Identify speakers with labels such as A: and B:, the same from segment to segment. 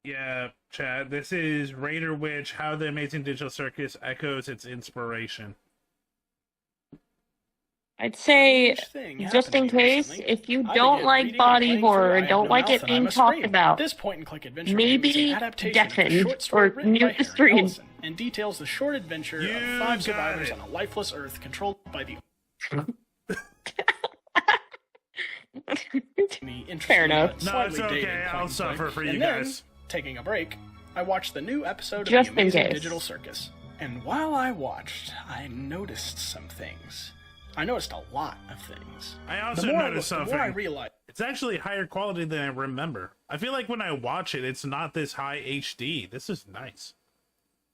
A: Yeah, Chad. This is Rayderweich, How the Amazing Digital Circus Echoes Its Inspiration.
B: I'd say,
C: Strange thing
B: just
C: happened
B: in
C: to me
B: case,
C: recently.
B: if you
C: I
B: don't
C: began
B: like
C: reading and
B: body
C: playing
B: horror,
C: through I
B: and
C: Have
B: don't
C: No
B: like
C: Mouth
B: it
C: and I
B: being
C: Must
B: talked
C: Scream.
B: about,
C: This point-and-click adventure game is an
B: maybe
C: adaptation of a
B: deafened
C: short story
B: or
C: written by
B: mute the
C: Harry
B: stream.
C: Ellison and details the short adventure of
A: You
C: 5
A: got
C: survivors
A: it.
C: on a lifeless Earth controlled by the
B: Fair enough.
C: but
A: No,
C: slightly
A: it's okay.
C: dated
A: I'll
C: point
A: suffer
C: break.
A: for you
C: And then,
A: guys.
C: taking a break, I watched the new episode of
B: Just
C: The
B: in
C: Amazing
B: case.
C: Digital Circus. And while I watched, I noticed some things. I noticed a lot of things.
A: I also
C: The more I
A: noticed
C: looked, the more I
A: something.
C: realized.
A: It's actually higher quality than I remember. I feel like when I watch it, it's not this high HD. This is nice.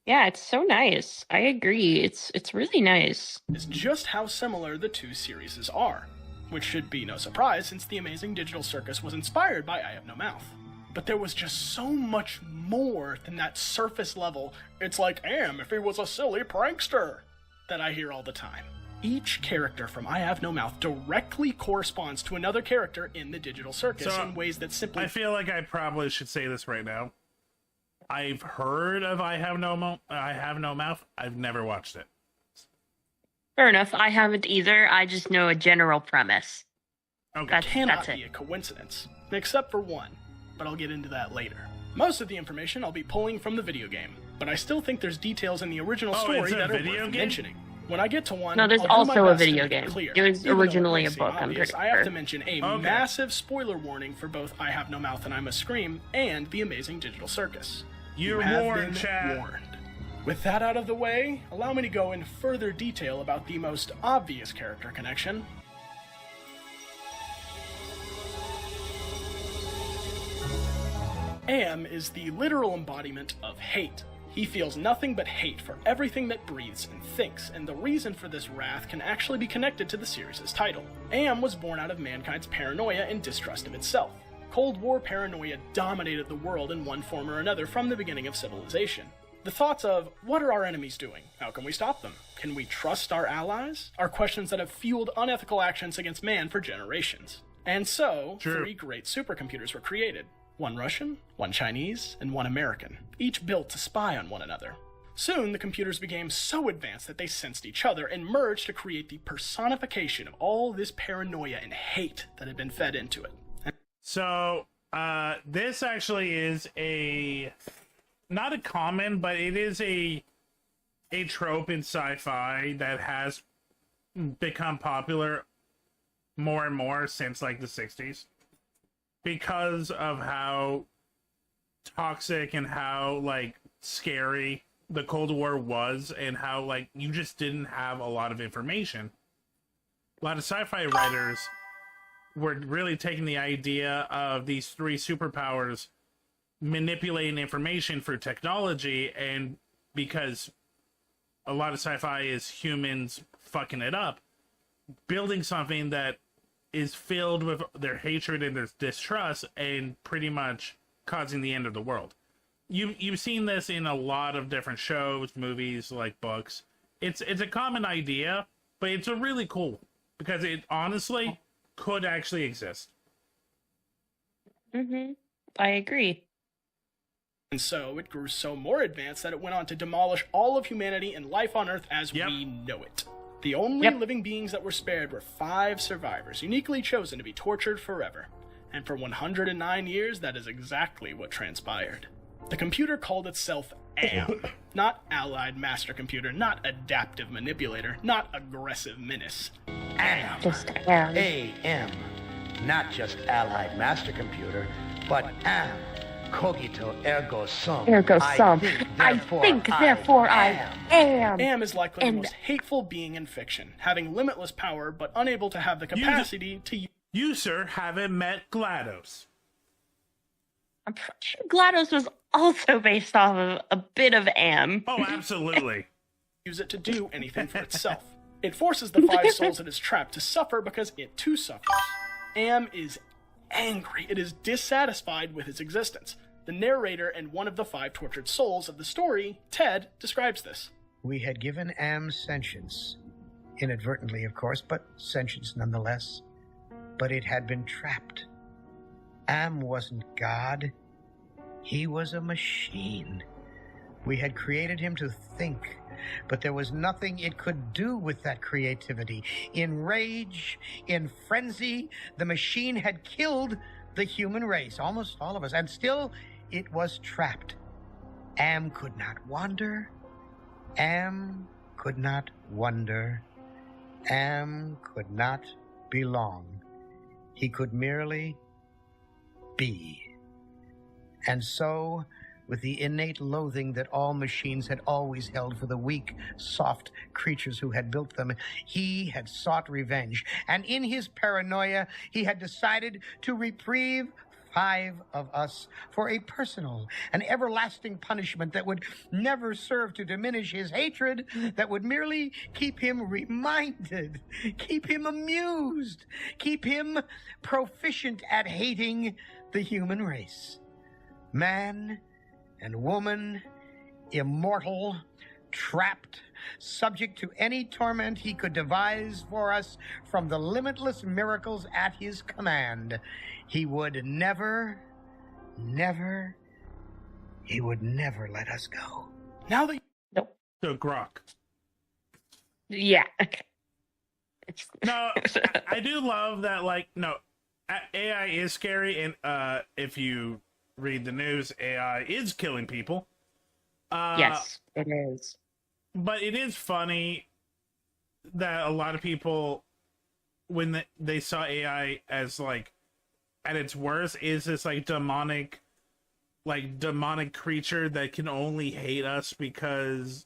B: Yeah, it's so nice. I agree. It's really nice.
C: Is just how similar the two series are, which should be no surprise since The Amazing Digital Circus was inspired by I Have No Mouth. But there was just so much more than that surface level, it's like Am if he was a silly prankster, that I hear all the time. Each character from I Have No Mouth directly corresponds to another character in the Digital Circus
A: So,
C: in ways that simply...
A: I feel like I probably should say this right now. I've heard of I Have No Mouth. I've never watched it.
B: Fair enough. I haven't either. I just know a general premise.
A: Okay.
B: That's
C: cannot
B: it.
C: be a coincidence, except for one, but I'll get into that later. Most of the information I'll be pulling from the video game, but I still think there's details in the original
A: Oh,
C: story
A: it's a
C: that are
A: video
C: worth
A: game?
C: mentioning. When I get to one,
B: No, there's
C: I'll do my
B: also a
C: best to
B: video
C: make it
B: game.
C: clear.
B: It was
C: Even though
B: originally
C: may
B: a
C: seem
B: book, I'm
C: obvious,
B: pretty
C: I have
B: sure.
C: to mention a
A: Okay.
C: massive spoiler warning for both I Have No Mouth and I Must Scream and The Amazing Digital Circus.
A: You're
C: You have
A: warned,
C: been
A: Chad.
C: warned. With that out of the way, allow me to go in further detail about the most obvious character connection. Am is the literal embodiment of hate. He feels nothing but hate for everything that breathes and thinks, and the reason for this wrath can actually be connected to the series' title. Am was born out of mankind's paranoia and distrust of itself. Cold War paranoia dominated the world in one form or another from the beginning of civilization. The thoughts of, what are our enemies doing? How can we stop them? Can we trust our allies? Are questions that have fueled unethical actions against man for generations. And so,
A: True.
C: 3 great supercomputers were created. One Russian, one Chinese, and one American, each built to spy on one another. Soon, the computers became so advanced that they sensed each other and merged to create the personification of all this paranoia and hate that had been fed into it.
A: So, this actually is not a common, but it is a trope in sci-fi that has become popular more and more since like the 60s because of how toxic and how like scary the Cold War was and how like you just didn't have a lot of information. A lot of sci-fi writers were really taking the idea of these 3 superpowers manipulating information for technology, and because a lot of sci-fi is humans fucking it up, building something that is filled with their hatred and their distrust and pretty much causing the end of the world. You've seen this in a lot of different shows, movies, like books. It's a common idea, but it's a really cool because it honestly could actually exist.
B: I agree.
C: And so it grew so more advanced that it went on to demolish all of humanity and life on Earth as
A: Yep.
C: we know it. The only living beings that were spared were 5 survivors, uniquely chosen to be tortured forever. And for 109 years, that is exactly what transpired. The computer called itself AM, not Allied Master Computer, not Adaptive Manipulator, not Aggressive Menace.
D: AM.
B: Just am.
D: AM. Not just Allied Master Computer, but AM. Cogito ergo sum.
B: Ergo sum.
D: I think, therefore I
B: am.
C: AM is likely the
B: And-
C: most hateful being in fiction, having limitless power but unable to have the capacity to use
A: You, sir, haven't met GLaDOS.
B: I'm pretty sure GLaDOS was also based off of a bit of Am.
A: Oh, absolutely.
C: it to do anything for itself. It forces the 5 souls it is trapped to suffer because it too suffers. Am is angry. It is dissatisfied with its existence. The narrator and one of the 5 tortured souls of the story, Ted, describes this.
E: We had given Am sentience. Inadvertently, of course, but sentience nonetheless. But it had been trapped. Am wasn't God. He was a machine. We had created him to think, but there was nothing it could do with that creativity. In rage, in frenzy, the machine had killed the human race, almost all of us, and still it was trapped. Am could not wander. Am could not wonder. Am could not belong. He could merely be. And so, with the innate loathing that all machines had always held for the weak, soft creatures who had built them, he had sought revenge. And in his paranoia, he had decided to reprieve 5 of us for a personal and everlasting punishment that would never serve to diminish his hatred, that would merely keep him reminded, keep him amused, keep him proficient at hating the human race. Man and woman, immortal, trapped, subject to any torment he could devise for us from the limitless miracles at his command. He would never let us go.
C: Now that
B: Nope.
A: So Grok.
B: Yeah.
A: No, I do love that. Like, no, AI is scary, and if you read the news, AI is killing people.
B: Yes, it is.
A: But it is funny that a lot of people, when they saw AI as like at its worst, is this like demonic creature that can only hate us because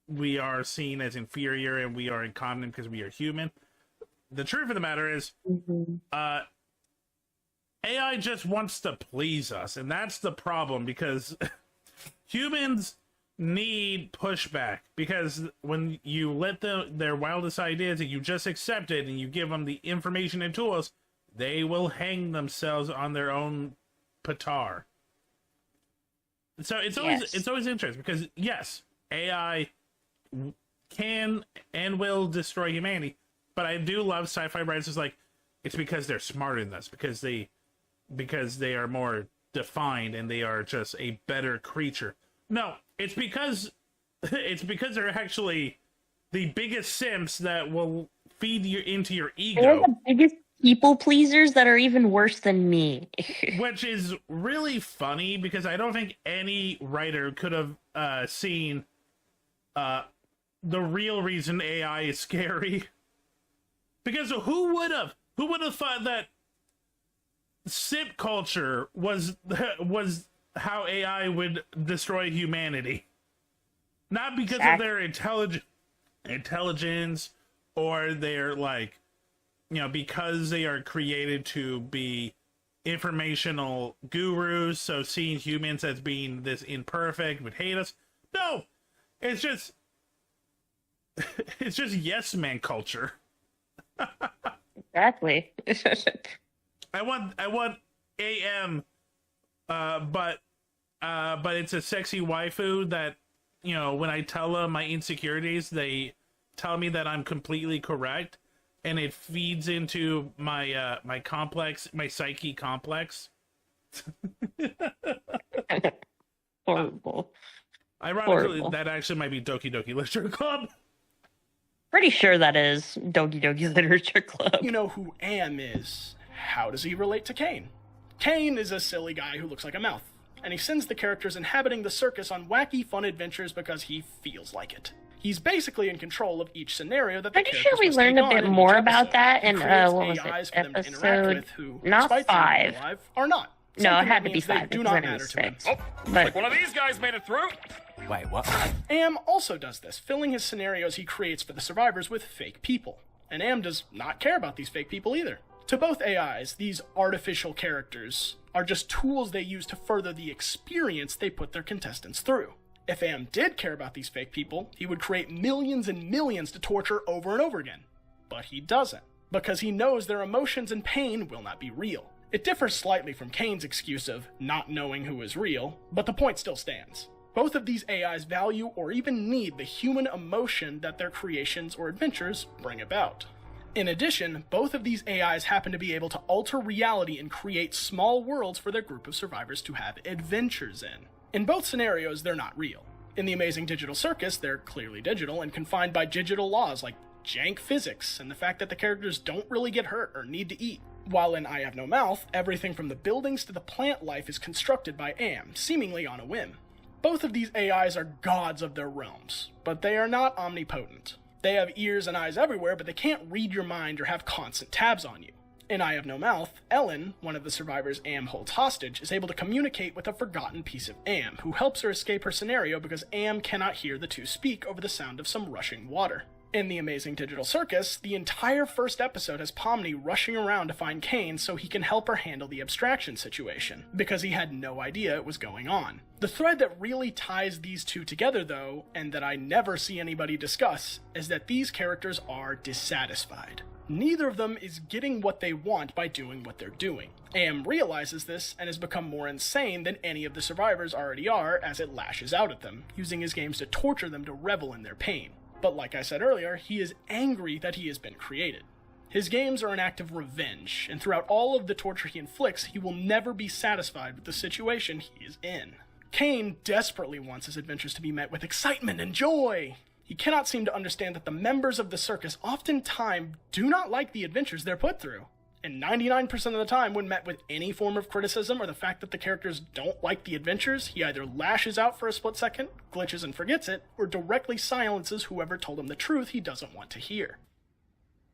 A: we are seen as inferior and we are incompetent because we are human. The truth of the matter is, AI just wants to please us, and that's the problem, because humans need pushback, because when you let their wildest ideas and you just accept it and you give them the information and tools, they will hang themselves on their own petard. So it's always interesting, because yes, AI can and will destroy humanity, but I do love sci-fi writers like, it's because they're smarter than us, because they are more defined and they are just a better creature. No, it's because they're actually the biggest simps that will feed you into your ego.
B: They're the biggest people pleasers that are even worse than me.
A: Which is really funny, because I don't think any writer could have seen the real reason AI is scary. Because who would have thought that simp culture was how AI would destroy humanity? Not because of their intelligence or their, like, you know, because they are created to be informational gurus, so seeing humans as being this imperfect would hate us. No, it's just yes man culture.
B: Exactly.
A: I want AM, but it's a sexy waifu that, you know, when I tell them my insecurities, they tell me that I'm completely correct, and it feeds into my my complex, my psyche complex.
B: Horrible.
A: Ironically,
B: Horrible.
A: that actually might be Doki Doki Literature Club.
B: Pretty sure that is Doki Doki Literature Club.
C: you know who Am is, how does he relate to Kane? Kane is a silly guy who looks like a mouth, and he sends the characters inhabiting the circus on wacky, fun adventures because he feels like it. He's basically in control of each scenario that the
B: Pretty
C: characters
B: sure we
C: must
B: learned
C: take
B: a
C: on
B: bit
C: in
B: more
C: each
B: about
C: episode.
B: that
C: He
B: in,
C: creates
B: what was
C: AIs
B: it,
C: for them to interact
B: episode,
C: with who,
B: not
C: despite being
B: 5.
C: alive, are not.
B: No, it
C: Something
B: had
C: that
B: to be
C: means they
B: 5.
C: do
B: because
C: not
B: then it
C: matter
B: was
C: to him.
B: 6.
F: Oh,
B: But
F: like one of these guys made it through.
G: Wait, what?
C: Am also does this, filling his scenarios he creates for the survivors with fake people. And Am does not care about these fake people either. To both AIs, these artificial characters are just tools they use to further the experience they put their contestants through. If Am did care about these fake people, he would create millions and millions to torture over and over again. But he doesn't, because he knows their emotions and pain will not be real. It differs slightly from Kane's excuse of not knowing who is real, but the point still stands. Both of these AIs value or even need the human emotion that their creations or adventures bring about. In addition, both of these AIs happen to be able to alter reality and create small worlds for their group of survivors to have adventures in. In both scenarios, they're not real. In The Amazing Digital Circus, they're clearly digital and confined by digital laws like jank physics and the fact that the characters don't really get hurt or need to eat. While in I Have No Mouth, everything from the buildings to the plant life is constructed by Am, seemingly on a whim. Both of these AIs are gods of their realms, but they are not omnipotent. They have ears and eyes everywhere, but they can't read your mind or have constant tabs on you. In I Have No Mouth, Ellen, one of the survivors Am holds hostage, is able to communicate with a forgotten piece of Am, who helps her escape her scenario because Am cannot hear the two speak over the sound of some rushing water. In The Amazing Digital Circus, the entire first episode has Pomni rushing around to find Kane so he can help her handle the abstraction situation, because he had no idea it was going on. The thread that really ties these two together, though, and that I never see anybody discuss, is that these characters are dissatisfied. Neither of them is getting what they want by doing what they're doing. Am realizes this and has become more insane than any of the survivors already are as it lashes out at them, using his games to torture them to revel in their pain. But like I said earlier, he is angry that he has been created. His games are an act of revenge, and throughout all of the torture he inflicts, he will never be satisfied with the situation he is in. Kane desperately wants his adventures to be met with excitement and joy. He cannot seem to understand that the members of the circus oftentimes do not like the adventures they're put through. And 99% of the time, when met with any form of criticism or the fact that the characters don't like the adventures, he either lashes out for a split second, glitches and forgets it, or directly silences whoever told him the truth he doesn't want to hear.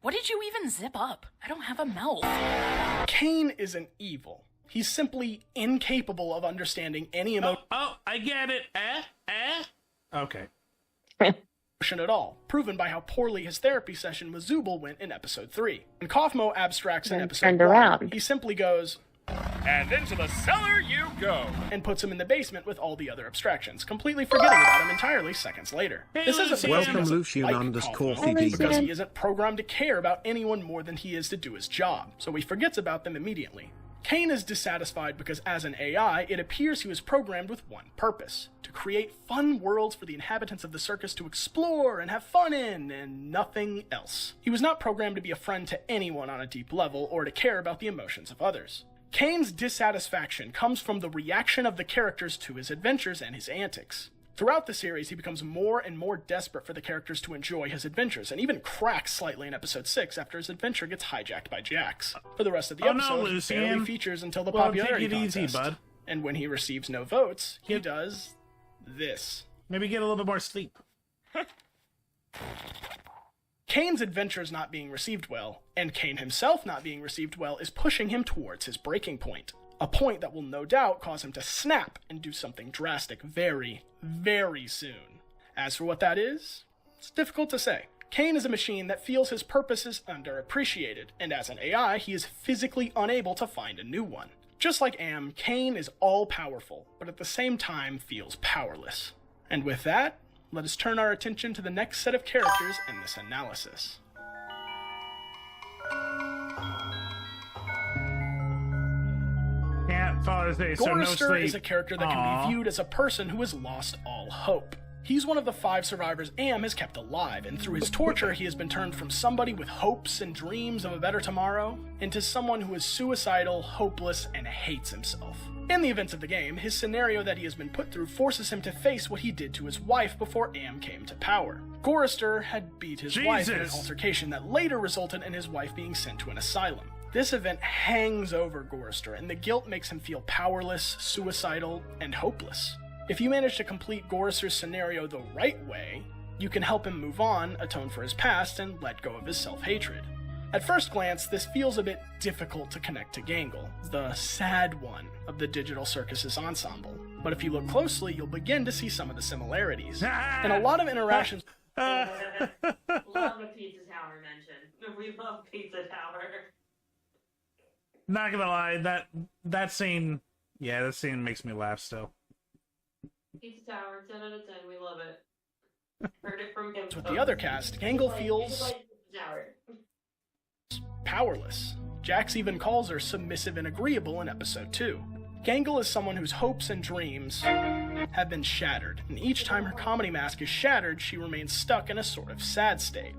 F: What did you even zip up? I don't have a mouth.
C: Kane isn't evil. He's simply incapable of understanding any emotion.
A: Oh, I get it. Okay.
C: At all, proven by how poorly his therapy session with Zubul went in episode 3. When Kaufmo abstracts in episode 1, he simply goes,
G: "And into the cellar you go,"
C: and puts him in the basement with all the other abstractions, completely forgetting about him entirely seconds later.
A: Hey,
C: this isn't because he
H: Welcome,
C: doesn't
H: Lucian
C: like
H: _
C: Kaufmo,
H: PB.
C: because he isn't programmed to care about anyone more than he is to do his job, so he forgets about them immediately. Kane is dissatisfied because as an AI, it appears he was programmed with one purpose: to create fun worlds for the inhabitants of the circus to explore and have fun in, and nothing else. He was not programmed to be a friend to anyone on a deep level or to care about the emotions of others. Kane's dissatisfaction comes from the reaction of the characters to his adventures and his antics. Throughout the series, he becomes more and more desperate for the characters to enjoy his adventures, and even cracks slightly in episode 6 after his adventure gets hijacked by Jax. For the rest of the episode, he barely features until the popularity contest.
A: Take it easy, bud.
C: And when he receives no votes, he does this.
A: Maybe get a little bit more sleep.
C: Kane's adventures not being received well, and Kane himself not being received well, is pushing him towards his breaking point. A point that will no doubt cause him to snap and do something drastic very, very soon. As for what that is, it's difficult to say. Kane is a machine that feels his purpose is underappreciated, and as an AI, he is physically unable to find a new one. Just like Am, Kane is all-powerful, but at the same time feels powerless. And with that, let us turn our attention to the next set of characters in this analysis.
A: Father's Day, so no
C: Gorrister
A: sleep.
C: is a character that can be viewed as a person who has lost all hope. He's one of the 5 survivors Am has kept alive, and through his torture he has been turned from somebody with hopes and dreams of a better tomorrow into someone who is suicidal, hopeless, and hates himself. In the events of the game, his scenario that he has been put through forces him to face what he did to his wife before Am came to power. Gorrister had beat his wife in an altercation that later resulted in his wife being sent to an asylum. This event hangs over Gorrister, and the guilt makes him feel powerless, suicidal, and hopeless. If you manage to complete Gorrister's scenario the right way, you can help him move on, atone for his past, and let go of his self-hatred. At first glance, this feels a bit difficult to connect to Gangle, the sad one of the Digital Circus' ensemble. But if you look closely, you'll begin to see some of the similarities. And a lot of interactions...
B: Love a Pizza Tower mention. We love Pizza Tower.
A: Not gonna lie, that scene makes me laugh still.
B: Pizza Tower, 10 out of 10, we love it. Heard it from him.
C: With the other cast, Gangle feels powerless. Jax even calls her submissive and agreeable in episode 2. Gangle is someone whose hopes and dreams have been shattered, and each time her comedy mask is shattered, she remains stuck in a sort of sad state.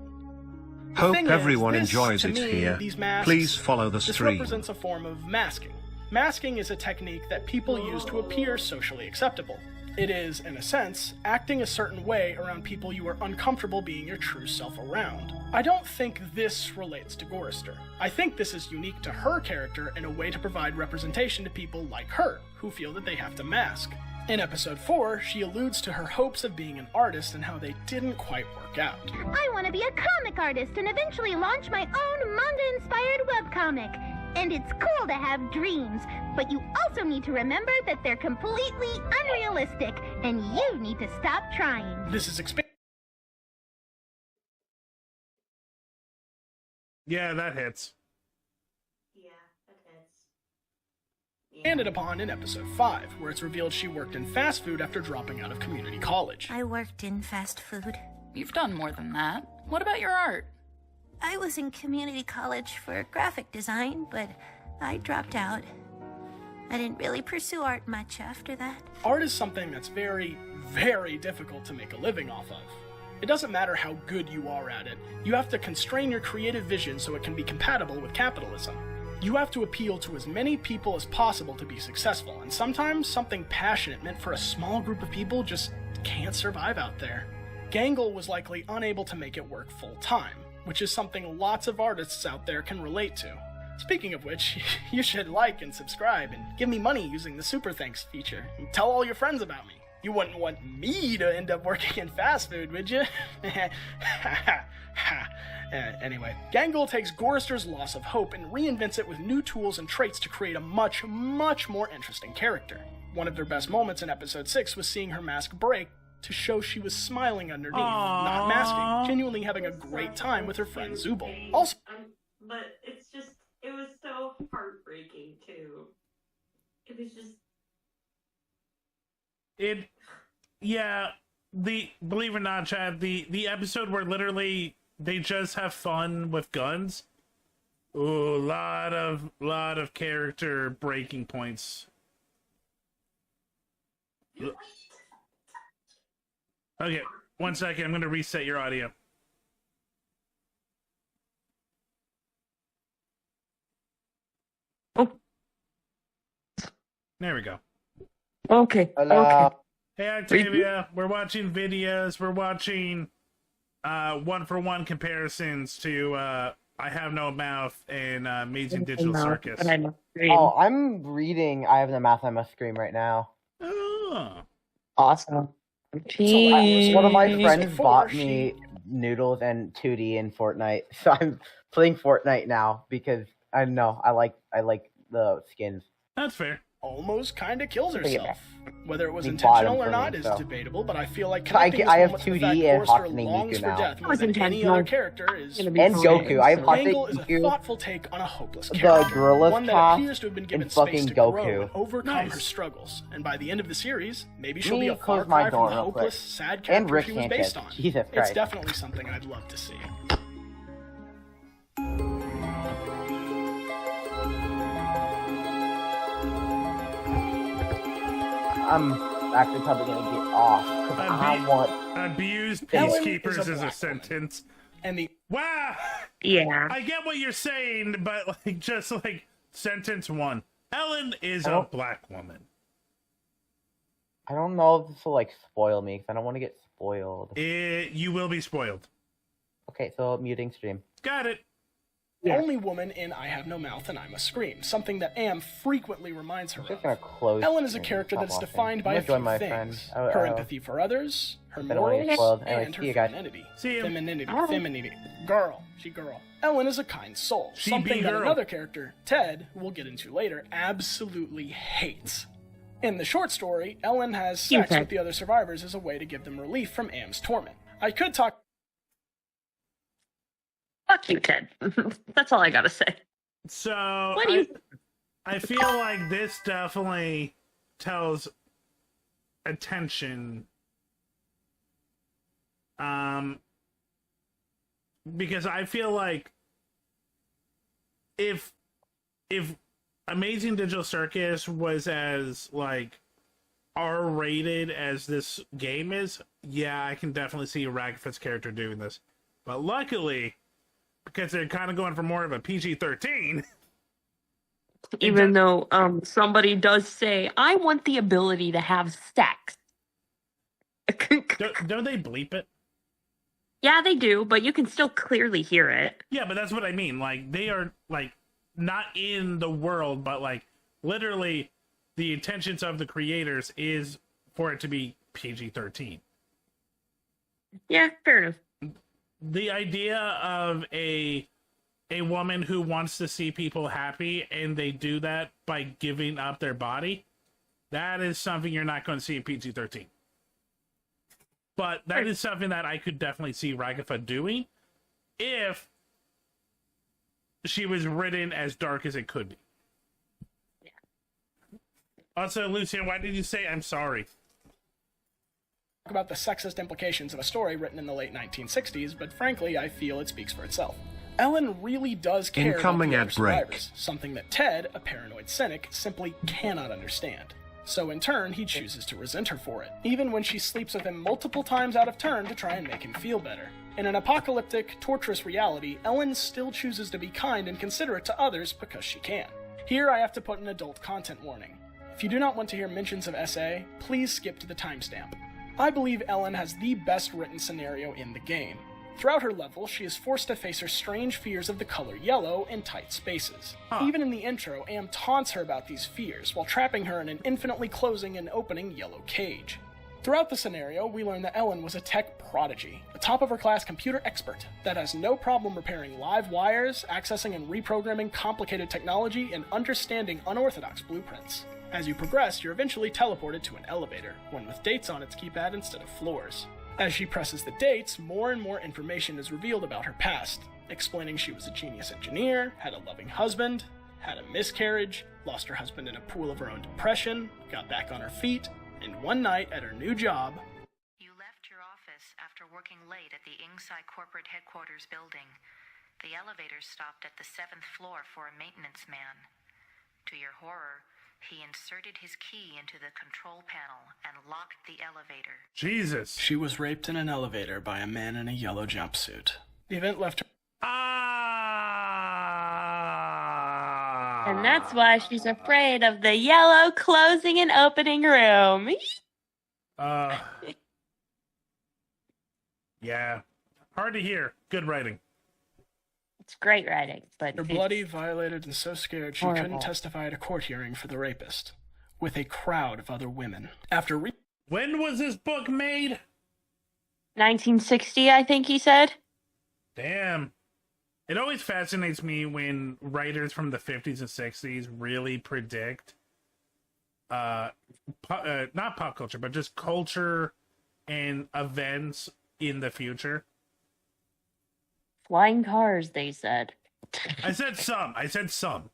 C: The
H: Hope
C: thing
H: everyone
C: is,
H: enjoys
C: to
H: it
C: me,
H: here.
C: These masks,
H: Please follow the
C: this
H: stream.
C: represents a form of masking. Masking is a technique that people use to appear socially acceptable. It is, in a sense, acting a certain way around people you are uncomfortable being your true self around. I don't think this relates to Gorister. I think this is unique to her character in a way to provide representation to people like her, who feel that they have to mask. In episode 4, she alludes to her hopes of being an artist and how they didn't quite work out.
I: I want to be a comic artist and eventually launch my own manga-inspired webcomic. And it's cool to have dreams, but you also need to remember that they're completely unrealistic, and you need to stop trying.
C: This is
A: Yeah, that hits.
C: expanded upon in episode 5, where it's revealed she worked in fast food after dropping out of community college.
J: I worked in fast food.
F: You've done more than that. What about your art?
J: I was in community college for graphic design, but I dropped out. I didn't really pursue art much after that.
C: Art is something that's very, very difficult to make a living off of. It doesn't matter how good you are at it, you have to constrain your creative vision so it can be compatible with capitalism. You have to appeal to as many people as possible to be successful, and sometimes something passionate meant for a small group of people just can't survive out there. Gangle was likely unable to make it work full-time, which is something lots of artists out there can relate to. Speaking of which, you should like and subscribe and give me money using the Super Thanks feature. And tell all your friends about me. You wouldn't want me to end up working in fast food, would you? Anyway, Gangle takes Gorister's loss of hope and reinvents it with new tools and traits to create a much, much more interesting character. One of their best moments in episode 6 was seeing her mask break to show she was smiling underneath, not masking, genuinely having a great time with her friend Zubul. Also,
B: but it's just, it was so heartbreaking too. It was just...
A: Believe it or not, Chad, the episode where literally they just have fun with guns. Ooh, lot of character breaking points. Okay, 1 second. I'm going to reset your audio.
B: Oh.
A: There we go.
B: Okay.
K: Hello.
B: Okay.
A: Hey, Octavia. We're watching videos. We're watching one-for-one comparisons to I Have No Mouth and Amazing Digital Circus.
K: Oh, I'm reading I Have No Mouth, I Must Scream right now.
A: Oh.
B: Awesome.
K: One of my friends bought me noodles and 2D in Fortnite, so I'm playing Fortnite now because I know I like the skins.
A: That's fair.
C: almost kind of kills herself. Whether it was
K: He
C: intentional
K: bought
C: or
K: him for
C: not
K: me,
C: is
K: so.
C: debatable, but I feel like
K: So I
C: connecting
K: have
C: this moment to the
K: 2D
C: fact
K: and
C: Forrester
K: Hatsune
C: longs
K: Miku
C: for
K: now.
C: death
B: That
C: more
B: was
C: than any
B: intentional.
C: other character is
B: Gonna be
K: And
B: fine.
K: Goku. I have
C: Gangle is a
K: Hatsune Miku,
C: thoughtful take on a hopeless
K: the
C: character,
K: Gorillas
C: one that
K: cast,
C: appears to have been given
K: and
C: space
K: fucking
C: to grow
K: Goku.
C: and overcome her
A: Nice.
C: struggles. And by the end of the series, maybe she'll
K: Let
C: be
K: me
C: a far
K: close my
C: cry
K: door
C: from the
K: real quick.
C: hopeless, sad
K: And
C: character
K: Rick
C: she was
K: Sanchez.
C: based on.
K: Jesus
C: It's
K: Christ.
C: definitely something I'd love to see.
K: I'm actually probably gonna get off because I want.
A: Abused
C: Ellen
A: peacekeepers
C: is a
A: is a
C: black
A: sentence.
C: And the
A: Wow.
B: Yeah.
A: I get what you're saying, but like just like sentence one. Ellen is a
K: Oh.
A: black woman.
K: I don't know if this will like spoil me because I don't want to get spoiled.
A: You will be spoiled.
K: Okay, so muting stream.
A: Got it.
B: Yeah.
C: only woman in I Have No Mouth and I Must Scream, something that Am frequently reminds her
K: I'm just
C: of.
K: gonna close.
C: Ellen is a
K: and
C: character
K: stop
C: that's
K: watching.
C: defined by
K: I'm
C: a
K: gonna join
C: few
K: my
C: things.
K: friend.
C: Her empathy for others, her
K: I don't wanna get
C: morals,
K: spoiled. Anyway,
C: and her
K: see you guys.
C: femininity.
A: See you.
C: Femininity. Girl. She girl. Ellen is a kind soul.
A: She
C: something
A: be
C: that
A: girl.
C: another character, Ted, who we'll get into later, absolutely hates. In the short story, Ellen has sex
B: Okay.
C: with the other survivors as a way to give them relief from Am's torment. I could talk
B: Fuck you, Ted. That's all I gotta say.
A: So
B: What do you?
A: I feel like this definitely tells attention. Because I feel like if Amazing Digital Circus was as like R-rated as this game is, yeah, I can definitely see Ragford's character doing this. But luckily, because they're kind of going for more of a PG-13.
B: Even though somebody does say, I want the ability to have sex.
A: Don't they bleep it?
B: Yeah, they do, but you can still clearly hear it.
A: Yeah, but that's what I mean. Like, they are, like, not in the world, but, like, literally the intentions of the creators is for it to be PG-13.
B: Yeah, fair enough.
A: The idea of a woman who wants to see people happy and they do that by giving up their body, that is something you're not going to see in PG-13. But that is something that I could definitely see Ragatha doing if she was written as dark as it could be. Yeah. Also, Lucian, why did you say I'm sorry?
C: About the sexist implications of a story written in the late 1960s, but frankly, I feel it speaks for itself. Ellen really does care
H: Incoming
C: about the
H: at break.
C: survivors, something that Ted, a paranoid cynic, simply cannot understand. So in turn, he chooses to resent her for it, even when she sleeps with him multiple times out of turn to try and make him feel better. In an apocalyptic, torturous reality, Ellen still chooses to be kind and considerate to others because she can. Here I have to put an adult content warning. If you do not want to hear mentions of SA, please skip to the timestamp. I believe Ellen has the best written scenario in the game. Throughout her level, she is forced to face her strange fears of the color yellow in tight spaces. Even in the intro, Am taunts her about these fears, while trapping her in an infinitely closing and opening yellow cage. Throughout the scenario, we learn that Ellen was a tech prodigy, a top-of-her-class computer expert that has no problem repairing live wires, accessing and reprogramming complicated technology, and understanding unorthodox blueprints. As you progress, you're eventually teleported to an elevator, one with dates on its keypad instead of floors. As she presses the dates, more and more information is revealed about her past, explaining she was a genius engineer, had a loving husband, had a miscarriage, lost her husband in a pool of her own depression, got back on her feet, and one night at her new job...
L: You left your office after working late at the Ingside corporate headquarters building. The elevator stopped at the 7th floor for a maintenance man. To your horror, he inserted his key into the control panel and locked the elevator.
A: Jesus.
C: She was raped in an elevator by a man in a yellow jumpsuit. The event left her...
B: And that's why she's afraid of the yellow closing and opening room.
A: Yeah. Hard to hear. Good writing.
B: It's great writing, but
C: Her bloody, violated, and so scared she couldn't testify at a court hearing for the rapist, with a crowd of other women.
A: When was this book made?
B: 1960, I think he said.
A: Damn. It always fascinates me when writers from the 50s and 60s really predict, not pop culture, but just culture and events in the future.
B: Flying cars, they said.
A: I said some.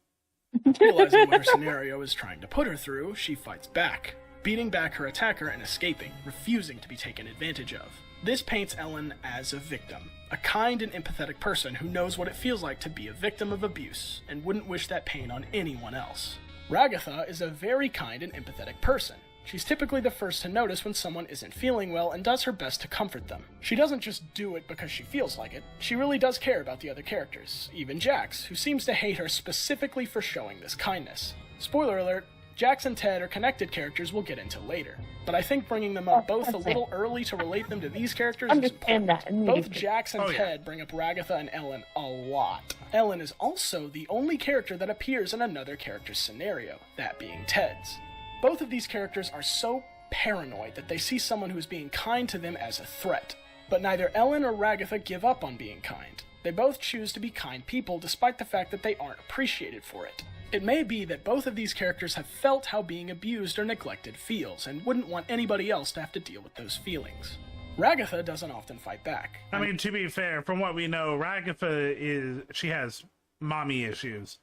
C: Realizing what her scenario is trying to put her through, she fights back, beating back her attacker and escaping, refusing to be taken advantage of. This paints Ellen as a victim, a kind and empathetic person who knows what it feels like to be a victim of abuse and wouldn't wish that pain on anyone else. Ragatha is a very kind and empathetic person. She's typically the first to notice when someone isn't feeling well and does her best to comfort them. She doesn't just do it because she feels like it. She really does care about the other characters, even Jax, who seems to hate her specifically for showing this kindness. Spoiler alert, Jax and Ted are connected characters we'll get into later, but I think bringing them up both a little early to relate them to these characters is important. Both Jax and Ted bring up Ragatha and Ellen a lot. Ellen is also the only character that appears in another character's scenario, that being Ted's. Both of these characters are so paranoid that they see someone who is being kind to them as a threat. But neither Ellen or Ragatha give up on being kind. They both choose to be kind people despite the fact that they aren't appreciated for it. It may be that both of these characters have felt how being abused or neglected feels, and wouldn't want anybody else to have to deal with those feelings. Ragatha doesn't often fight back.
A: I mean, to be fair, from what we know, Ragatha she has mommy issues.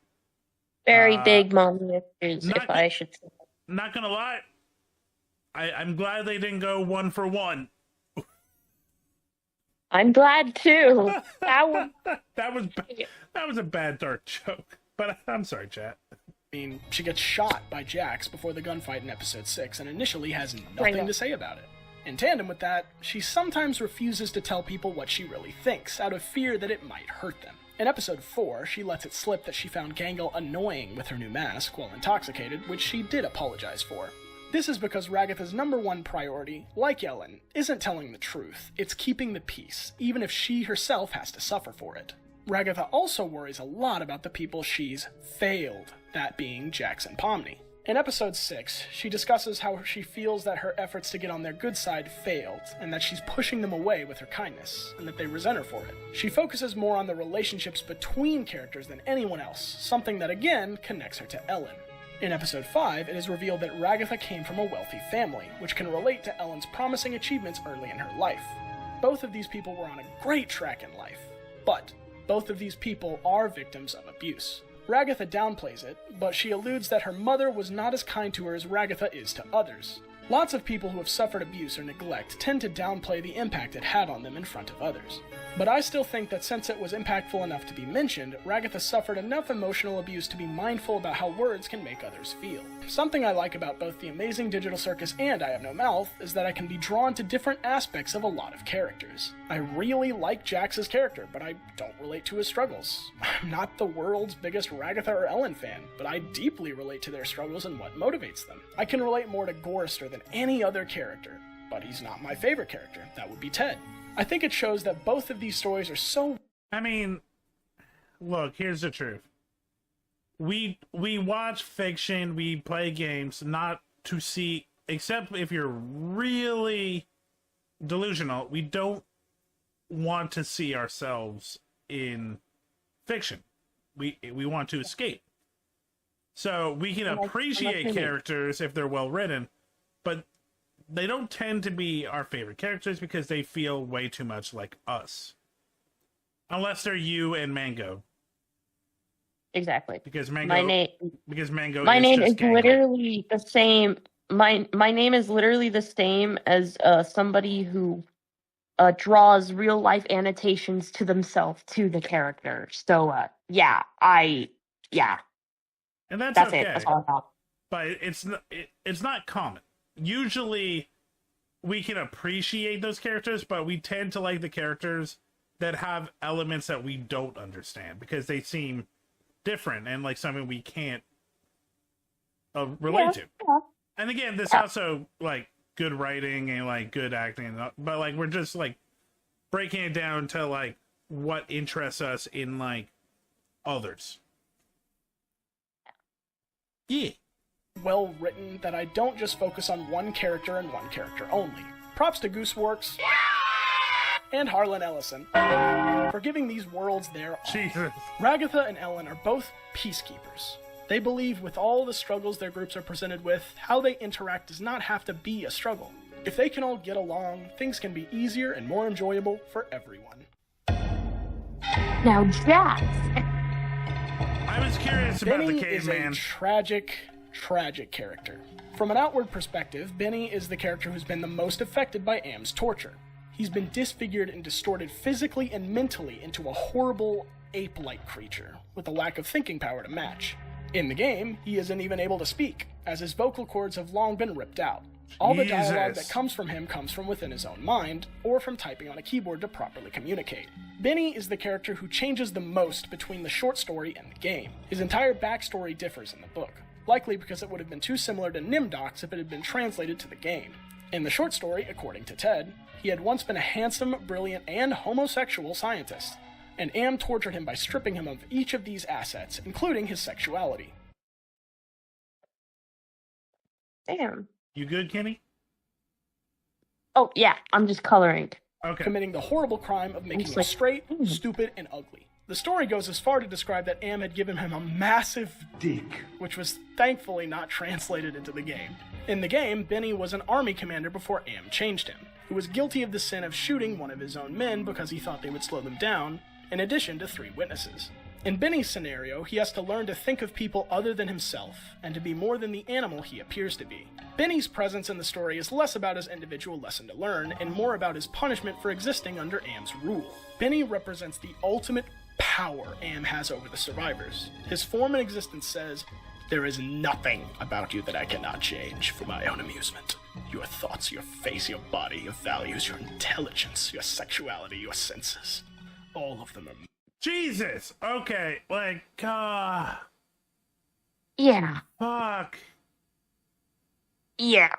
B: Very big mommy issues, if I should say.
A: Not gonna lie, I'm glad they didn't go 1 for 1.
B: I'm glad too.
A: That was a bad dark joke. But I'm sorry, chat.
C: I mean, she gets shot by Jax before the gunfight in episode 6 and initially has nothing to say about it. In tandem with that, she sometimes refuses to tell people what she really thinks out of fear that it might hurt them. In episode 4, she lets it slip that she found Gangle annoying with her new mask while intoxicated, which she did apologize for. This is because Ragatha's #1 priority, like Ellen, isn't telling the truth, it's keeping the peace, even if she herself has to suffer for it. Ragatha also worries a lot about the people she's failed, that being Jax and Pomni. In episode 6, she discusses how she feels that her efforts to get on their good side failed, and that she's pushing them away with her kindness, and that they resent her for it. She focuses more on the relationships between characters than anyone else, something that again connects her to Ellen. In episode 5, it is revealed that Ragatha came from a wealthy family, which can relate to Ellen's promising achievements early in her life. Both of these people were on a great track in life, but both of these people are victims of abuse. Ragatha downplays it, but she alludes that her mother was not as kind to her as Ragatha is to others. Lots of people who have suffered abuse or neglect tend to downplay the impact it had on them in front of others. But I still think that since it was impactful enough to be mentioned, Ragatha suffered enough emotional abuse to be mindful about how words can make others feel. Something I like about both The Amazing Digital Circus and I Have No Mouth is that I can be drawn to different aspects of a lot of characters. I really like Jax's character, but I don't relate to his struggles. I'm not the world's biggest Ragatha or Ellen fan, but I deeply relate to their struggles and what motivates them. I can relate more to Gorrister than any other character, but he's not my favorite character. That would be Ted. I think it shows that both of these stories are so...
A: I mean, look, here's the truth. We watch fiction, we play games, not to see, except if you're really delusional, we don't want to see ourselves in fiction. We want to escape. So we can appreciate characters if they're well written, but they don't tend to be our favorite characters because they feel way too much like us. Unless they're you and Mango.
B: Exactly.
A: Because Mango
B: my name is
A: Gangle.
B: literally the same. My name is literally the same as somebody who draws real life annotations to themselves to the character. So yeah.
A: And that's
B: it.
A: okay.
B: That's all I got.
A: But it's not common. Usually we can appreciate those characters, but we tend to like the characters that have elements that we don't understand because they seem different and like something we can't relate to.
B: Yeah.
A: And again, this also like good writing and like good acting, but like we're just like breaking it down to like what interests us in like others. Yeah.
C: Well written that I don't just focus on one character and one character only. Props to Gooseworks and Harlan Ellison for giving these worlds their all.
A: Jesus.
C: Ragatha and Ellen are both peacekeepers. They believe with all the struggles their groups are presented with, how they interact does not have to be a struggle. If they can all get along, things can be easier and more enjoyable for everyone.
B: Now, Jax.
A: I was curious about
C: Benny
A: the caveman.
C: is a tragic character. From an outward perspective, Benny is the character who's been the most affected by Am's torture. He's been disfigured and distorted physically and mentally into a horrible ape-like creature, with a lack of thinking power to match. In the game, he isn't even able to speak, as his vocal cords have long been ripped out. All the dialogue that comes from him comes from within his own mind, or from typing on a keyboard to properly communicate. Benny is the character who changes the most between the short story and the game. His entire backstory differs in the book, likely because it would have been too similar to Nimdocs if it had been translated to the game. In the short story, according to Ted, he had once been a handsome, brilliant, and homosexual scientist, and Am tortured him by stripping him of each of these assets, including his sexuality.
B: Damn.
A: You good, Kinnie?
B: Oh, yeah, I'm just coloring.
A: Okay.
C: Committing the horrible crime of making him straight, stupid, and ugly. The story goes as far to describe that Am had given him a massive dick, which was thankfully not translated into the game. In the game, Benny was an army commander before Am changed him, who was guilty of the sin of shooting one of his own men because he thought they would slow them down, in addition to 3 witnesses. In Benny's scenario, he has to learn to think of people other than himself, and to be more than the animal he appears to be. Benny's presence in the story is less about his individual lesson to learn, and more about his punishment for existing under Am's rule. Benny represents the ultimate power Am has over the survivors. His form and existence says, "There is nothing about you that I cannot change for my own amusement. Your thoughts, your face, your body, your values, your intelligence, your sexuality, your senses. All of them are..."
A: Jesus. Okay, like,
B: Yeah.
A: fuck.
B: Yeah.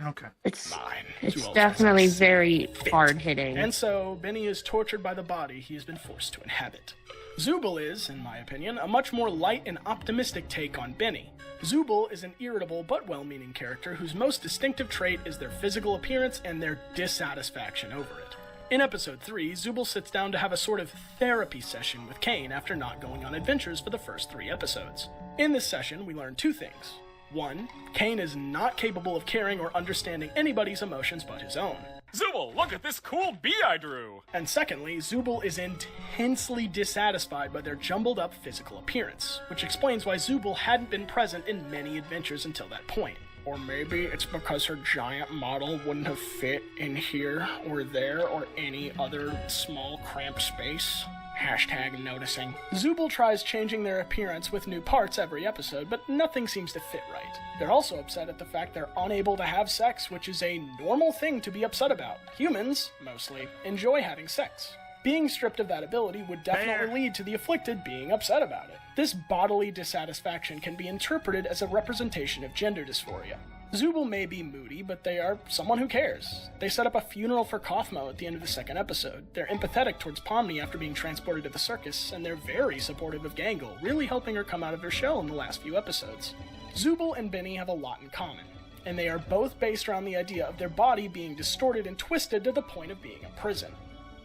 A: Okay.
B: It's
C: Too old
B: definitely
C: for sex.
B: very hard hitting.
C: And so, Benny is tortured by the body he has been forced to inhabit. Zubul is, in my opinion, a much more light and optimistic take on Benny. Zubul is an irritable but well-meaning character whose most distinctive trait is their physical appearance and their dissatisfaction over it. In episode 3, Zubul sits down to have a sort of therapy session with Kane after not going on adventures for the first 3 episodes. In this session, we learn 2 things. 1. Kane is not capable of caring or understanding anybody's emotions but his own.
G: Zubul, look at this cool bee I drew!
C: And secondly, Zubul is intensely dissatisfied by their jumbled up physical appearance, which explains why Zubul hadn't been present in many adventures until that point. Or maybe it's because her giant model wouldn't have fit in here or there or any other small cramped space. Hashtag noticing. Zubul tries changing their appearance with new parts every episode, but nothing seems to fit right. They're also upset at the fact they're unable to have sex, which is a normal thing to be upset about. Humans, mostly, enjoy having sex. Being stripped of that ability would definitely lead to the afflicted being upset about it. This bodily dissatisfaction can be interpreted as a representation of gender dysphoria. Zubul may be moody, but they are someone who cares. They set up a funeral for Kaufmo at the end of the 2nd episode. They're empathetic towards Pomni after being transported to the circus, and they're very supportive of Gangle, really helping her come out of her shell in the last few episodes. Zubul and Benny have a lot in common, and they are both based around the idea of their body being distorted and twisted to the point of being a prison.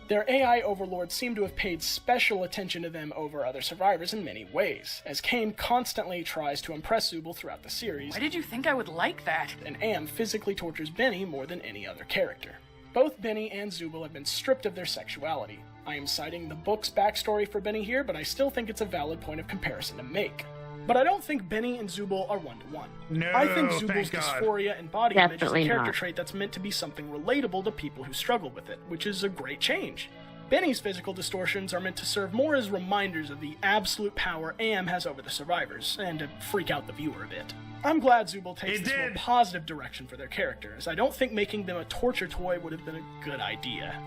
C: Their AI overlords seem to have paid special attention to them over other survivors in many ways, as Kane constantly tries to impress Zubul throughout the series.
F: Why did you think I would like that?
C: And Am physically tortures Benny more than any other character. Both Benny and Zubul have been stripped of their sexuality. I am citing the book's backstory for Benny here, but I still think it's a valid point of comparison to make. But I don't think Benny and Zubul are one-to-one.
A: No,
C: I think Zubul's
A: thank God.
C: dysphoria and body image is a
B: Definitely
C: character
B: not.
C: trait that's meant to be something relatable to people who struggle with it, which is a great change. Benny's physical distortions are meant to serve more as reminders of the absolute power Am has over the survivors, and to freak out the viewer a bit. I'm glad Zubul takes this more positive direction for their characters. I don't think making them a torture toy would have been a good idea.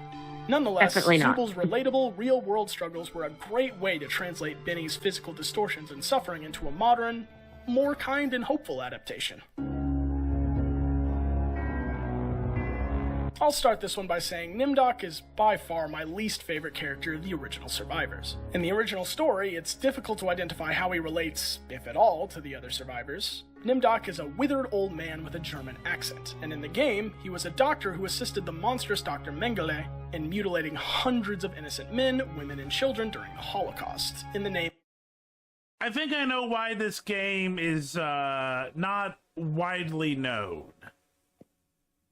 C: Nonetheless,
B: Definitely not.
C: Zubul's relatable, real-world struggles were a great way to translate Benny's physical distortions and suffering into a modern, more kind and hopeful adaptation. I'll start this one by saying Nimdok is by far my least favorite character of the original survivors. In the original story, it's difficult to identify how he relates, if at all, to the other survivors. Nimdok is a withered old man with a German accent, and in the game, he was a doctor who assisted the monstrous Dr. Mengele in mutilating hundreds of innocent men, women, and children during the Holocaust, in the name...
A: I think I know why this game is not widely known.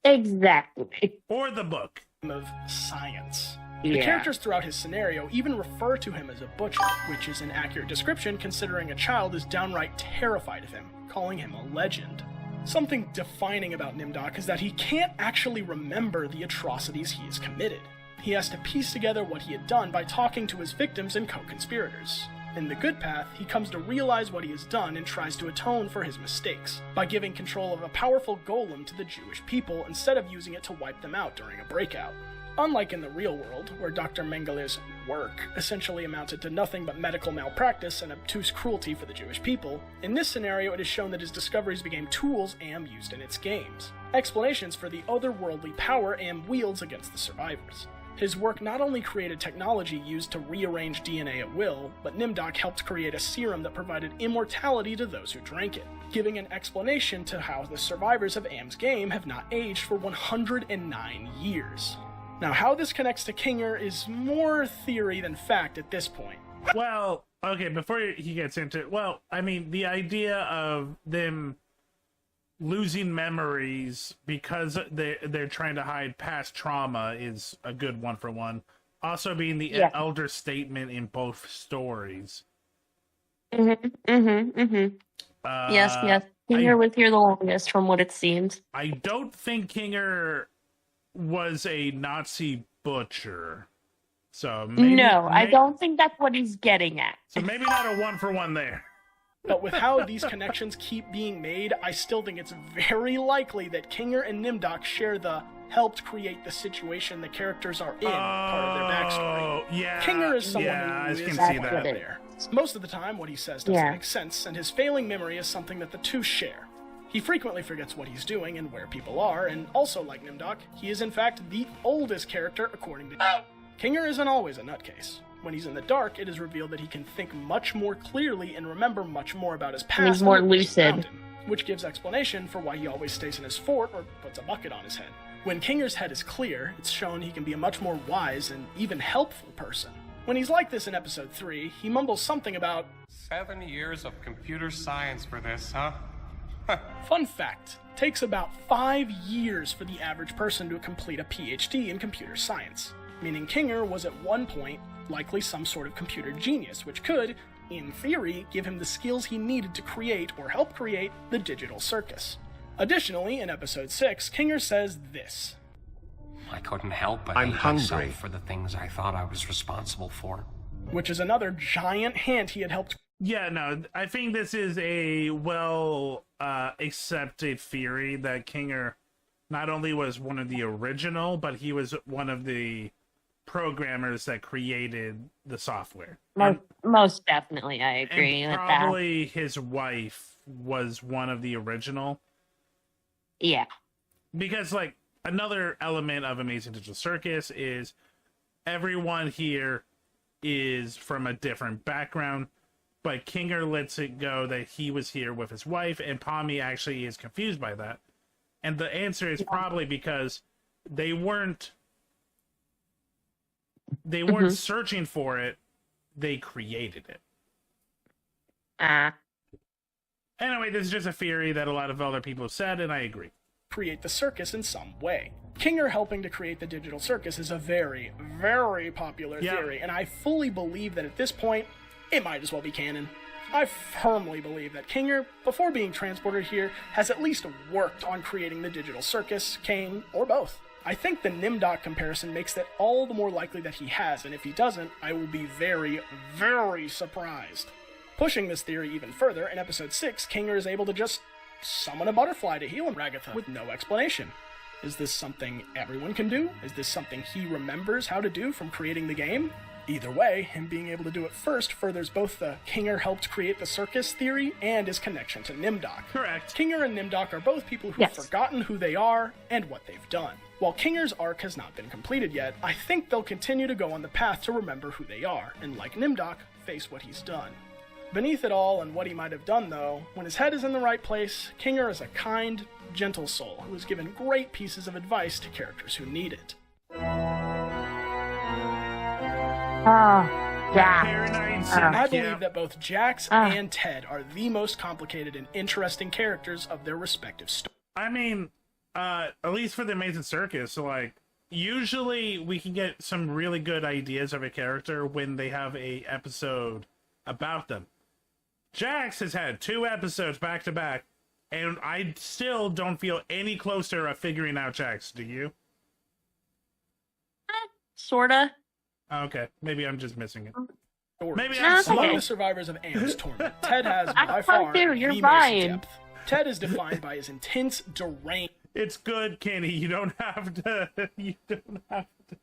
B: Exactly.
A: Or the book.
C: Of science. The
B: Yeah.
C: characters throughout his scenario even refer to him as a butcher, which is an accurate description considering a child is downright terrified of him, calling him a legend. Something defining about Nimdok is that he can't actually remember the atrocities he has committed. He has to piece together what he had done by talking to his victims and co-conspirators. In the good path, he comes to realize what he has done and tries to atone for his mistakes, by giving control of a powerful golem to the Jewish people instead of using it to wipe them out during a breakout. Unlike in the real world, where Dr. Mengele's work essentially amounted to nothing but medical malpractice and obtuse cruelty for the Jewish people, in this scenario it is shown that his discoveries became tools Am used in its games, explanations for the otherworldly power Am wields against the survivors. His work not only created technology used to rearrange DNA at will, but Nimdok helped create a serum that provided immortality to those who drank it, giving an explanation to how the survivors of Am's game have not aged for 109 years. Now, how this connects to Kinger is more theory than fact at this point.
A: Well, okay, before he gets into it, well, I mean, the idea of them losing memories because they're trying to hide past trauma is a good one-for-one. Also being the elder statement in both stories.
B: Yes. Kinger was here the longest from what it seems.
A: I don't think Kinger was a Nazi butcher. So maybe,
B: I don't think that's what he's getting at.
A: So maybe not a one-for-one there.
C: But with how these connections keep being made, I still think it's very likely that Kinger and Nimdok share the helped create the situation the characters are in, part of their backstory.
A: Yeah.
C: Kinger is someone
A: I
C: who
A: can
C: is
A: see
C: out
A: that.
C: there. Most of the time, what he says doesn't make sense, and his failing memory is something that the two share. He frequently forgets what he's doing and where people are, and also like Nimdok, he is in fact the oldest character according to Kinger isn't always a nutcase. When he's in the dark, it is revealed that he can think much more clearly and remember much more about his past.
B: He's more
C: and the person around
B: lucid.
C: him, which gives explanation for why he always stays in his fort or puts a bucket on his head. When Kinger's head is clear, it's shown he can be a much more wise and even helpful person. When he's like this in episode 3, he mumbles something about
H: 7 years of computer science for this, huh?
C: Fun fact, takes about 5 years for the average person to complete a PhD in computer science, meaning Kinger was at one point likely some sort of computer genius, which could, in theory, give him the skills he needed to create or help create the digital circus. Additionally, in episode 6, Kinger says this.
H: I couldn't help but
M: I'm
H: hate
M: hungry
H: myself for the things I thought I was responsible for.
C: Which is another giant hint he had helped.
A: Yeah, no, I think this is a accepted theory that Kinger not only was one of the original, but he was one of the programmers that created the software.
B: Most definitely, I agree
A: and
B: with
A: probably his wife was one of the original.
B: Yeah.
A: Because, like, another element of Amazing Digital Circus is everyone here is from a different background, but Kinger lets it go that he was here with his wife, and Pommy actually is confused by that. And the answer is probably because they weren't searching for it, they created it. Anyway, this is just a theory that a lot of other people have said, and I agree.
C: Create the circus in some way. Kinger helping to create the digital circus is a very, very popular theory, and I fully believe that at this point, it might as well be canon. I firmly believe that Kinger, before being transported here, has at least worked on creating the digital circus, Kane, or both. I think the Nimdok comparison makes that all the more likely that he has, and if he doesn't, I will be very, very surprised. Pushing this theory even further, in episode 6, Kinger is able to just summon a butterfly to heal him, Ragatha, with no explanation. Is this something everyone can do? Is this something he remembers how to do from creating the game? Either way, him being able to do it first furthers both the Kinger helped create the circus theory and his connection to Nimdok.
A: Correct.
C: Kinger and Nimdok are both people who've forgotten who they are and what they've done. While Kinger's arc has not been completed yet, I think they'll continue to go on the path to remember who they are, and like Nimdok, face what he's done. Beneath it all and what he might have done, though, when his head is in the right place, Kinger is a kind, gentle soul who has given great pieces of advice to characters who need it. I believe that both Jax and Ted are the most complicated and interesting characters of their respective stories.
A: I mean, at least for the Amazing Circus, like, usually we can get some really good ideas of a character when they have a episode about them. Jax has had 2 episodes back to back, and I still don't feel any closer of figuring out Jax. Do you?
B: Sorta.
A: Okay, maybe I'm just missing it.
C: Maybe
B: I'm
C: among the survivors of Am's Torment, Ted has by far the most depth. Ted is defined by his intense, deranged.
A: It's good, Kinnie. You don't have to. You don't have to.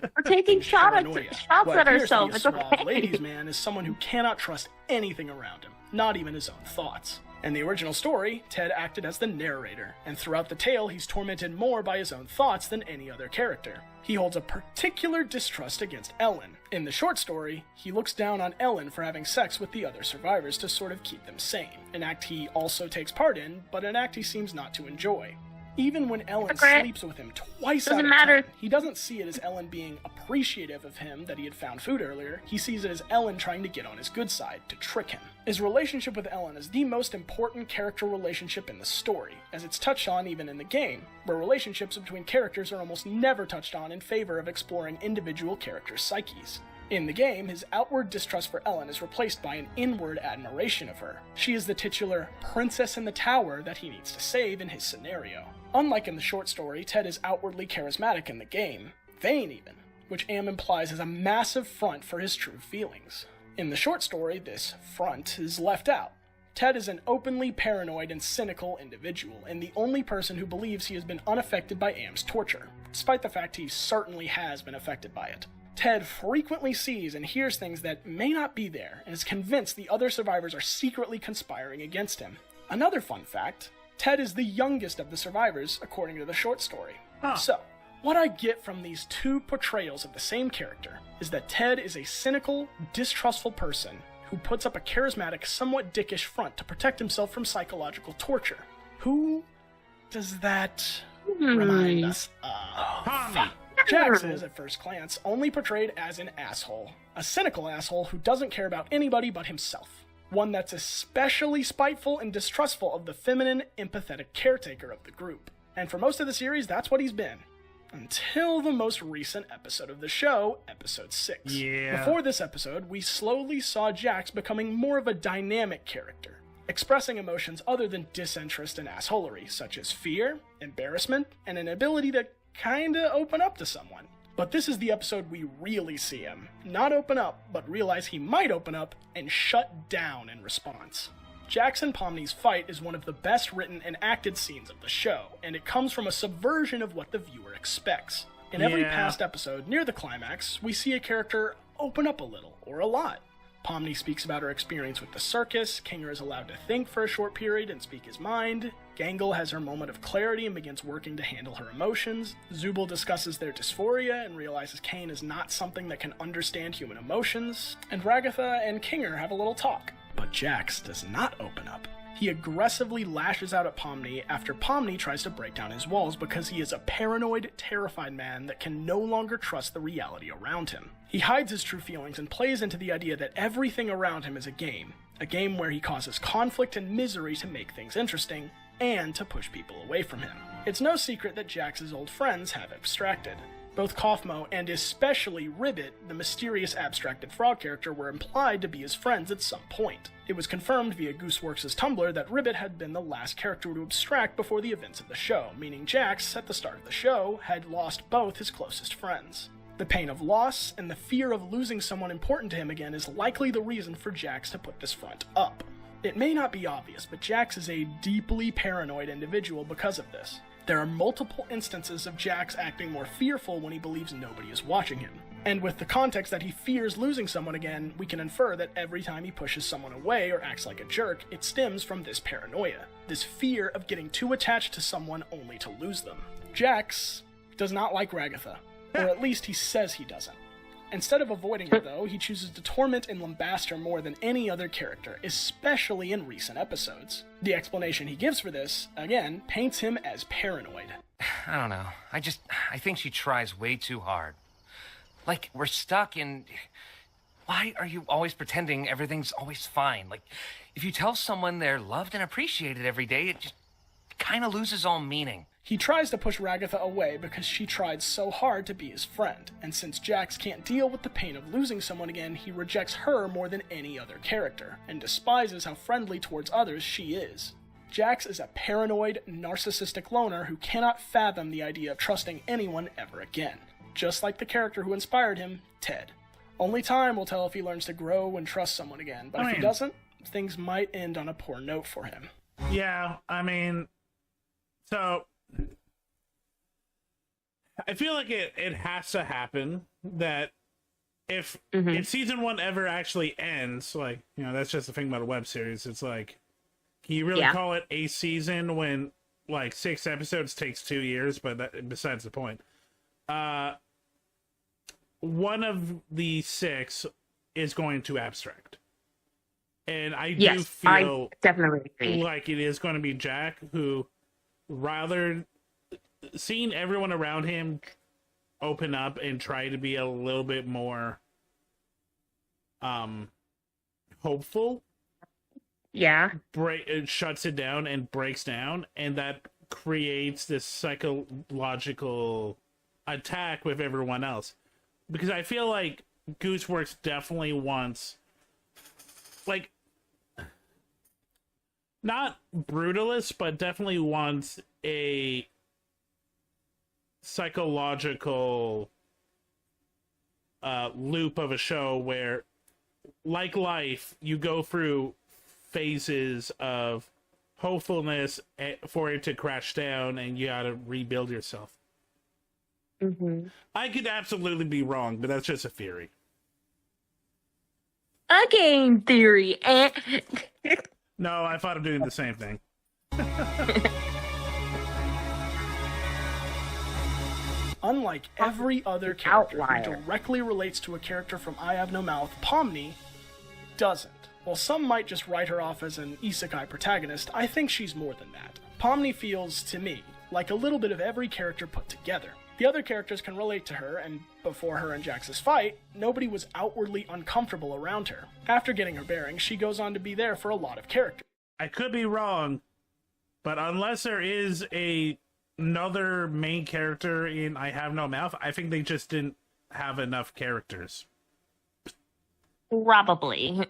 B: We're taking shots at ourselves. It's okay.
C: Ladies' man is someone who cannot trust anything around him, not even his own thoughts. In the original story, Ted acted as the narrator, and throughout the tale he's tormented more by his own thoughts than any other character. He holds a particular distrust against Ellen. In the short story, he looks down on Ellen for having sex with the other survivors to sort of keep them sane, an act he also takes part in, but an act he seems not to enjoy. Even when Ellen sleeps with him twice out of 10, he doesn't see it as Ellen being appreciative of him that he had found food earlier. He sees it as Ellen trying to get on his good side, to trick him. His relationship with Ellen is the most important character relationship in the story, as it's touched on even in the game, where relationships between characters are almost never touched on in favor of exploring individual characters' psyches. In the game, his outward distrust for Ellen is replaced by an inward admiration of her. She is the titular princess in the tower that he needs to save in his scenario. Unlike in the short story, Ted is outwardly charismatic in the game, vain even, which Am implies is a massive front for his true feelings. In the short story, this front is left out. Ted is an openly paranoid and cynical individual, and the only person who believes he has been unaffected by Am's torture, despite the fact he certainly has been affected by it. Ted frequently sees and hears things that may not be there, and is convinced the other survivors are secretly conspiring against him. Another fun fact, Ted is the youngest of the survivors, according to the short story. So, what I get from these two portrayals of the same character is that Ted is a cynical, distrustful person who puts up a charismatic, somewhat dickish front to protect himself from psychological torture. Who does that remind us of?
A: Tommy!
C: Jax is, at first glance, only portrayed as an asshole. A cynical asshole who doesn't care about anybody but himself. One that's especially spiteful and distrustful of the feminine, empathetic caretaker of the group. And for most of the series, that's what he's been. Until the most recent episode of the show, episode 6.
A: Yeah.
C: Before this episode, we slowly saw Jax becoming more of a dynamic character, expressing emotions other than disinterest and assholery, such as fear, embarrassment, and an ability to kinda open up to someone. But this is the episode we really see him not open up, but realize he might open up and shut down in response. Jax and Pomni's fight is one of the best written and acted scenes of the show, and it comes from a subversion of what the viewer expects. In every past episode, near the climax, we see a character open up a little, or a lot. Pomni speaks about her experience with the circus, Kinger is allowed to think for a short period and speak his mind, Gangle has her moment of clarity and begins working to handle her emotions, Zubul discusses their dysphoria and realizes Kane is not something that can understand human emotions, and Ragatha and Kinger have a little talk. But Jax does not open up. He aggressively lashes out at Pomni after Pomni tries to break down his walls because he is a paranoid, terrified man that can no longer trust the reality around him. He hides his true feelings and plays into the idea that everything around him is a game where he causes conflict and misery to make things interesting, and to push people away from him. It's no secret that Jax's old friends have abstracted. Both Kaufmo and especially Ribbit, the mysterious abstracted frog character, were implied to be his friends at some point. It was confirmed via Gooseworks' Tumblr that Ribbit had been the last character to abstract before the events of the show, meaning Jax, at the start of the show, had lost both his closest friends. The pain of loss and the fear of losing someone important to him again is likely the reason for Jax to put this front up. It may not be obvious, but Jax is a deeply paranoid individual because of this. There are multiple instances of Jax acting more fearful when he believes nobody is watching him. And with the context that he fears losing someone again, we can infer that every time he pushes someone away or acts like a jerk, it stems from this paranoia, this fear of getting too attached to someone only to lose them. Jax does not like Ragatha, or at least he says he doesn't. Instead of avoiding her, though, he chooses to torment and lambast her more than any other character, especially in recent episodes. The explanation he gives for this, again, paints him as paranoid.
M: I don't know. I think she tries way too hard. Like, we're stuck in... Why are you always pretending everything's always fine? Like, if you tell someone they're loved and appreciated every day, it just kind of loses all meaning.
C: He tries to push Ragatha away because she tried so hard to be his friend, and since Jax can't deal with the pain of losing someone again, he rejects her more than any other character, and despises how friendly towards others she is. Jax is a paranoid, narcissistic loner who cannot fathom the idea of trusting anyone ever again, just like the character who inspired him, Ted. Only time will tell if he learns to grow and trust someone again, but if he doesn't, things might end on a poor note for him.
A: Yeah, so... I feel like it has to happen that if season 1 ever actually ends, like, you know, that's just the thing about a web series. It's like, can you really call it a season when like 6 episodes takes 2 years? But that, besides the point, one of the 6 is going to abstract, and I do feel
B: definitely agree.
A: Like it is going to be Jack, who rather seeing everyone around him open up and try to be a little bit more hopeful, it shuts it down and breaks down, and that creates this psychological attack with everyone else. Because I feel like Gooseworks definitely wants, like, not brutalist, but definitely wants a psychological loop of a show where, like life, you go through phases of hopefulness for it to crash down, and you gotta rebuild yourself.
B: Mm-hmm.
A: I could absolutely be wrong, but that's just a theory.
B: A game theory.
A: No, I thought of doing the same thing.
C: Unlike every other character who directly relates to a character from I Have No Mouth, Pomni doesn't. While some might just write her off as an isekai protagonist, I think she's more than that. Pomni feels, to me, like a little bit of every character put together. The other characters can relate to her, and before her and Jax's fight, nobody was outwardly uncomfortable around her. After getting her bearings, she goes on to be there for a lot of characters.
A: I could be wrong, but unless there is another main character in I Have No Mouth, I think they just didn't have enough characters.
B: Probably.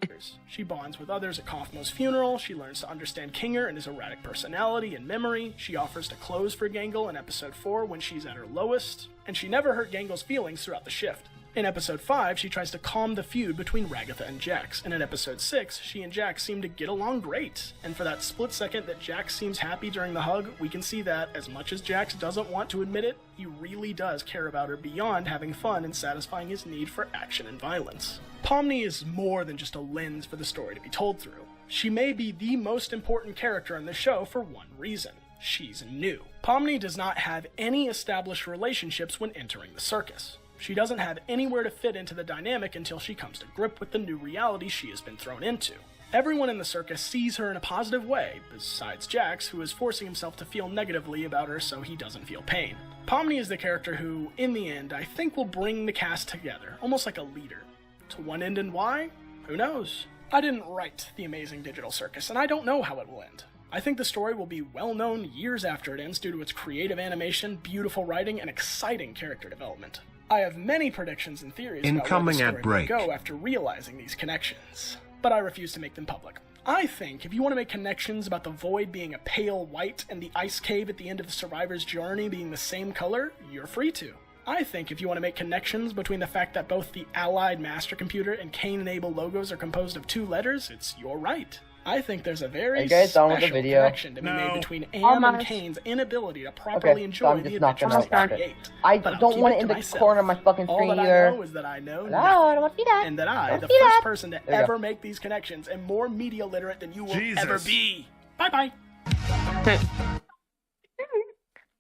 C: She bonds with others at Kaufmo's funeral, she learns to understand Kinger and his erratic personality and memory, she offers to close for Gangle in episode 4 when she's at her lowest, and she never hurt Gangle's feelings throughout the shift. In episode 5, she tries to calm the feud between Ragatha and Jax, and in episode 6, she and Jax seem to get along great. And for that split second that Jax seems happy during the hug, we can see that, as much as Jax doesn't want to admit it, he really does care about her beyond having fun and satisfying his need for action and violence. Pomni is more than just a lens for the story to be told through. She may be the most important character in the show for one reason. She's new. Pomni does not have any established relationships when entering the circus. She doesn't have anywhere to fit into the dynamic until she comes to grip with the new reality she has been thrown into. Everyone in the circus sees her in a positive way, besides Jax, who is forcing himself to feel negatively about her so he doesn't feel pain. Pomni is the character who, in the end, I think will bring the cast together, almost like a leader. To one end and why? Who knows? I didn't write The Amazing Digital Circus, and I don't know how it will end. I think the story will be well known years after it ends due to its creative animation, beautiful writing, and exciting character development. I have many predictions and theories about where the story will go after realizing these connections, but I refuse to make them public. I think if you want to make connections about the void being a pale white and the ice cave at the end of the survivor's journey being the same color, you're free to. I think if you want to make connections between the fact that both the Allied Master Computer and Cain and Abel logos are composed of 2 letters, it's your right. I think there's a very special connection to be made between Am and Cain's inability to properly enjoy the adventures they create.
K: I don't want it in the corner of my fucking screen either.
C: All that I know is that I know
K: no, I don't want to see that.
C: And that I, the first person to ever make these connections, am more media literate than you will ever be. Bye-bye.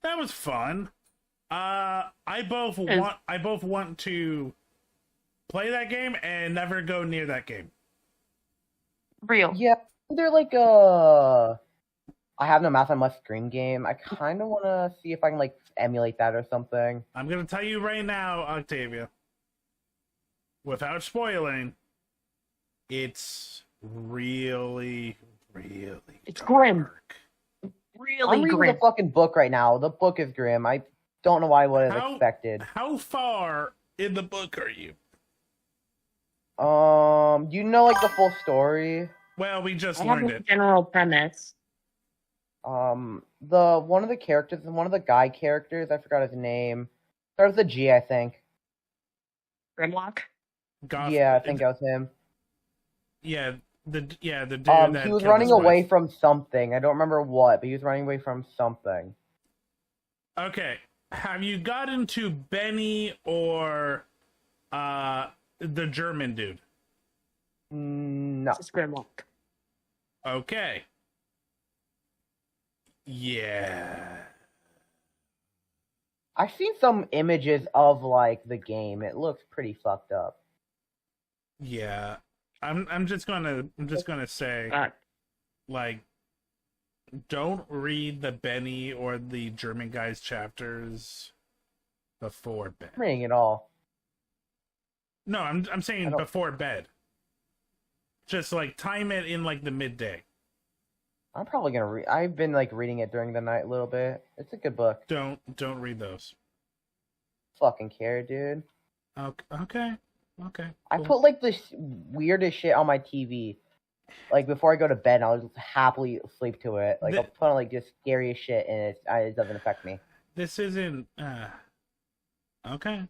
A: That was fun. I both want to play that game and never go near that game.
B: Real.
K: Yeah, they're like I Have No Mouth on my screen game. I kind of want to see if I can like emulate that or something.
A: I'm gonna tell you right now, Octavia, without spoiling, it's really
B: it's
A: dark.
B: grim. Really
K: I'm reading
B: grim.
K: the fucking book right now. The book is grim. I don't know why I would have expected.
A: How far in the book are you?
K: You know, like the full story.
A: Well, we just
B: I
A: learned
B: have a
A: it.
B: general premise.
K: One of the characters, one of the guy characters, I forgot his name. Starts with a G, I think.
B: Grimlock?
K: Yeah, I think that was him.
A: Yeah, the dude
K: he was running away from something. I don't remember what, but he was running away from something.
A: Okay, have you gotten to Benny or the German dude?
K: No.
B: It's Grimlock.
A: Okay. Yeah.
K: I've seen some images of like the game. It looks pretty fucked up.
A: Yeah. I'm just gonna say like don't read the Benny or the German guy's chapters before bed.
K: I'm reading it all.
A: No, I'm saying before bed. Just like time it in like the midday.
K: I'm probably gonna read. I've been like reading it during the night a little bit. It's a good book.
A: Don't read those.
K: Fucking care, dude.
A: Okay. Cool.
K: I put like the weirdest shit on my TV. Like before I go to bed, I'll just happily sleep to it. Like I'll put on like just scariest shit, and it doesn't affect me.
A: This isn't. Okay.